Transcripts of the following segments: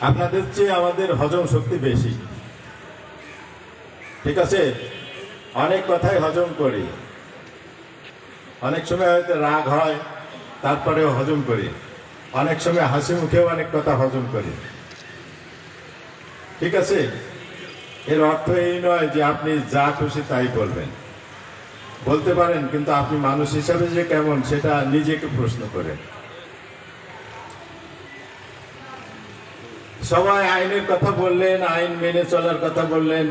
আপনাদের চেয়ে আমাদের হজম শক্তি বেশি, ঠিক আছে? অনেক কথাই হজম করি, অনেক সময় হয়তো রাগ হয় তারপরেও হজম করি, অনেক সময় হাসি মুখেও অনেক কথা হজম করি, ঠিক আছে? এর অর্থ এই নয় যে আপনি যা খুশি তাই বলবেন, বলতে পারেন, কিন্তু আপনি মানুষ হিসাবে যে কেমন সেটা নিজেকে প্রশ্ন করেন। সবাই আইনের কথা বললেন, আইন মেনে চলার কথা বললেন।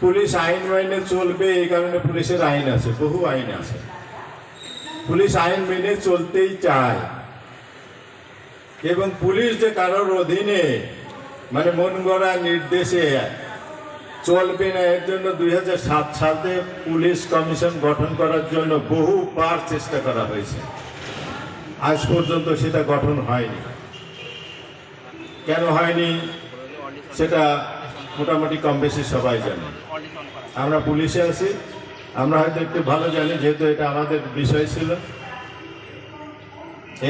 পুলিশ আইন মেনে চলবে, এই কারণে পুলিশের আইন আছে, বহু আইন আছে। পুলিশ আইন মেনে চলতেই চায়, এবং পুলিশ যে কারোর অধীনে মানে মন গড়া নির্দেশে চলবে না, এর জন্য 2007 সালে পুলিশ কমিশন গঠন করার জন্য বহুবার চেষ্টা করা হয়েছে। আজ পর্যন্ত সেটা গঠন হয়নি। কেন হয়নি সেটা মোটামুটি কম বেশি সবাই জানে। আমরা পুলিশে আছি, আমরা হয়তো একটু ভালো জানি, যেহেতু এটা আমাদের বিষয় ছিল।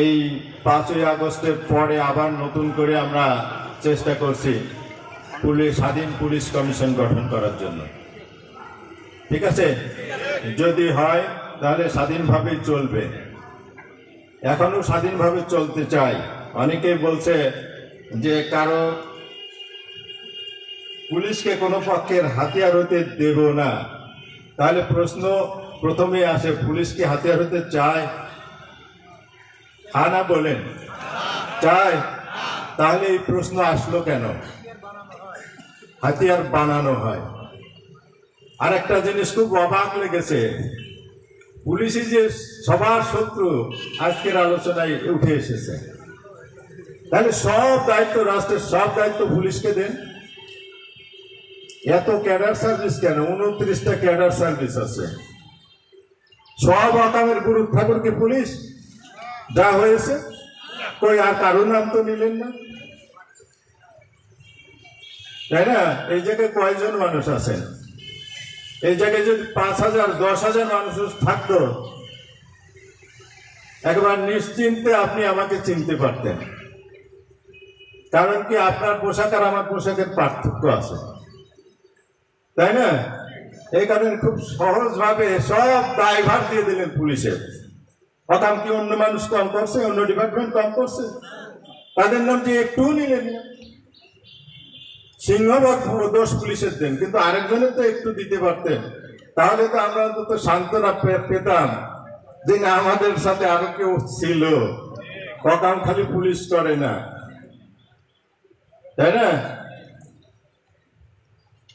এই 5ই আগস্টের পরে আবার নতুন করে আমরা চেষ্টা করছি স্বাধীন পুলিশ কমিশন গঠন করার জন্য, ঠিক আছে? যদি হয় তাহলে স্বাধীনভাবেই চলবে। এখনো স্বাধীনভাবে চলতে চাই। অনেকেই বলছে যে কারো পুলিশকে কোনো পক্ষের হাতিয়ার হতে দেব না। তাহলে প্রশ্ন প্রথমে আসে, পুলিশ কি হাতিয়ার হতে চায়? হ্যাঁ না বলেন, চায়? তাহলে এই প্রশ্ন আসলো কেন? হাতিয়ার বানানো হয়। আর একটা জিনিস খুব অবাক লেগেছে, পুলিশই যে সবার শত্রু আজকের আলোচনায় উঠে এসেছে। তাহলে সব দায়িত্ব, রাষ্ট্রের সব দায়িত্ব পুলিশকে দেন। এত ক্যাডার সার্ভিস কেন? 29টা ক্যাডার সার্ভিস আছে। সব আকামের গুরু ঠাকুরকে পুলিশ যা হয়েছে, কই আর কারো নাম তো নিলেন না, তাই না? এই জায়গায় কয়জন মানুষ আছেন? এই জায়গায় যদি 5,000 10,000 মানুষ থাকতো, একবার নিশ্চিন্তে আপনি আমাকে চিনতে পারতেন। কারণ কি, আপনার পোশাক আর আমার পোশাকের পার্থক্য আছে, তাই না? এই কারণে খুব সহজভাবে সব দায়ভার দিয়ে দিলেন পুলিশের। অকাম কি অন্য মানুষ কম করছে? অন্য ডিপার্টমেন্ট কম করছে? তাদের নাম যে একটু নিলেন না। সিংহভাগ দোষ পুলিশের দেন, কিন্তু আরেকজনের তো একটু দিতে পারতেন। তাহলে তো আমরা অন্তত সান্ত্বনা পেতাম যে না, আমাদের সাথে আরো কেউ ছিল, অকাম খালি পুলিশ করে না, তাই না?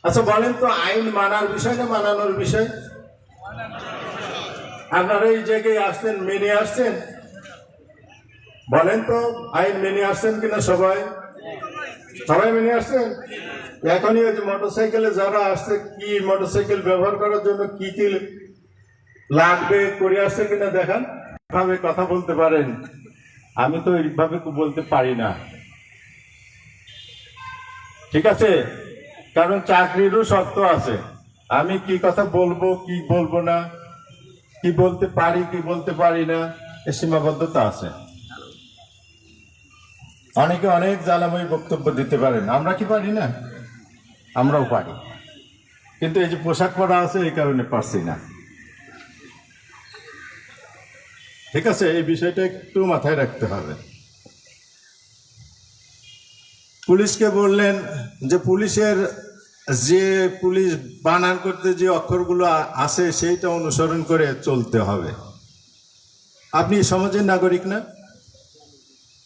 আচ্ছা বলেন তো, আইন মানার বিষয় না মানানোর বিষয়? আপনারা এই জায়গায় আসছেন, মেনে আসছেন? বলেন তো, আইন মেনে আসছেন কিনা? সবাই মেনে আসছেন? এখনই ওই যে মোটরসাইকেলে যারা আসছে, কি মোটরসাইকেল ব্যবহার করার জন্য কি কি লাগবে করে আসছে কিনা দেখান। ভাবে কথা বলতে পারেন, আমি তো এইভাবে বলতে পারি না, ঠিক আছে? কারণ চাকরিরও শর্ত আছে। আমি কি কথা বলবো, কি বলবো না, কি বলতে পারি, কি বলতে পারি না, এর সীমাবদ্ধতা আছে। অনেকে অনেক জ্বালাময়ী বক্তব্য দিতে পারেন, আমরা কি পারি না? আমরাও পারি, কিন্তু এই যে পোশাক পরা আছে এই কারণে পারছি না, ঠিক আছে? এই বিষয়টা একটু মাথায় রাখতে হবে। পুলিশকে বললেন যে পুলিশ বানান করতে যে অক্ষরগুলো আছে সেইটা অনুসরণ করে চলতে হবে। আপনি সমাজের নাগরিক না?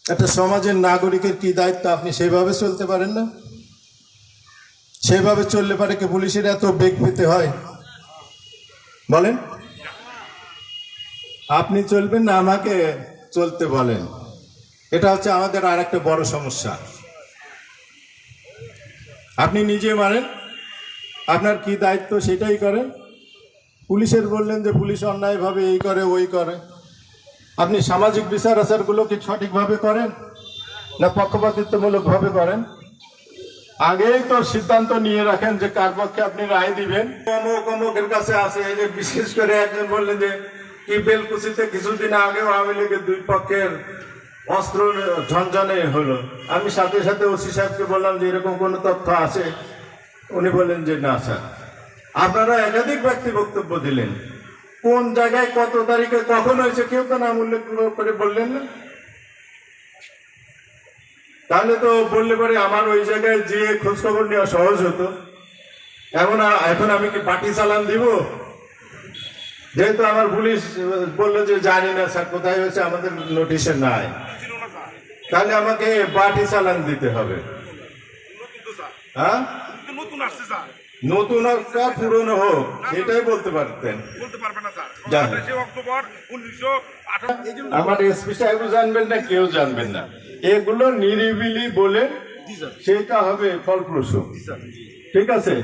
একটা সমাজের নাগরিকের কি দায়িত্ব? আপনি সেইভাবে চলতে পারেন না? সেইভাবে চললে পারে কি পুলিশের এত বেগ পেতে হয়? বলেন, আপনি চলবেন না আমাকে চলতে বলেন? এটা হচ্ছে আমাদের আর একটা বড় সমস্যা। আপনি নিজে মানেন আপনার কি দায়িত্ব, সেটাই করেন। পুলিশের বললেন যে পুলিশ অন্যায়ভাবে এই করে ওই করে, আপনি সামাজিক বিচার আচারগুলো কি সঠিকভাবে করেন না পক্ষপাতিত্বমূলক ভাবে করেন? আগেই তো সিদ্ধান্ত নিয়ে রাখেন যে কার পক্ষে আপনি রায় দিবেন। অমুকের কাছে আছে। এই যে বিশেষ করে একজন বললেন যে কি বেলকুচিতে কিছুদিন আগেও আওয়ামী লীগের 2 পক্ষের অস্ত্র ঝনঝনে হলো। আমি সাথে সাথে ওসি সাহেবকে বললাম যে এরকম কোনো তথ্য আছে? উনি বললেন যে না স্যার। আপনারা একাধিক ব্যক্তি বক্তব্য দিলেন, কোন জায়গায় কত তারিখে কখন হয়েছে কেউ তো নাম উল্লেখ করে বললেন না। তাহলে তো বললে পরে আমার ওই জায়গায় যেয়ে খোঁজ খবর নেওয়া সহজ হতো। এখন আমি কি পার্টি চালান দিব? যেহেতু আমার পুলিশ বললো যে জানি না স্যার কোথায় হয়েছে, আমাদের নোটিশে নাই, তাহলে আমাকে পার্টি চালান দিতে হবে। হ্যাঁ, নতুন হোক বা পুরনো হোক সেটাই বলতে পারতেন। আমার এসপি সাহেব জানবেন না, কেউ জানবেন না, এগুলো নিরিবিলি বলে সেটা হবে ফলপ্রসূ। ঠিক আছে।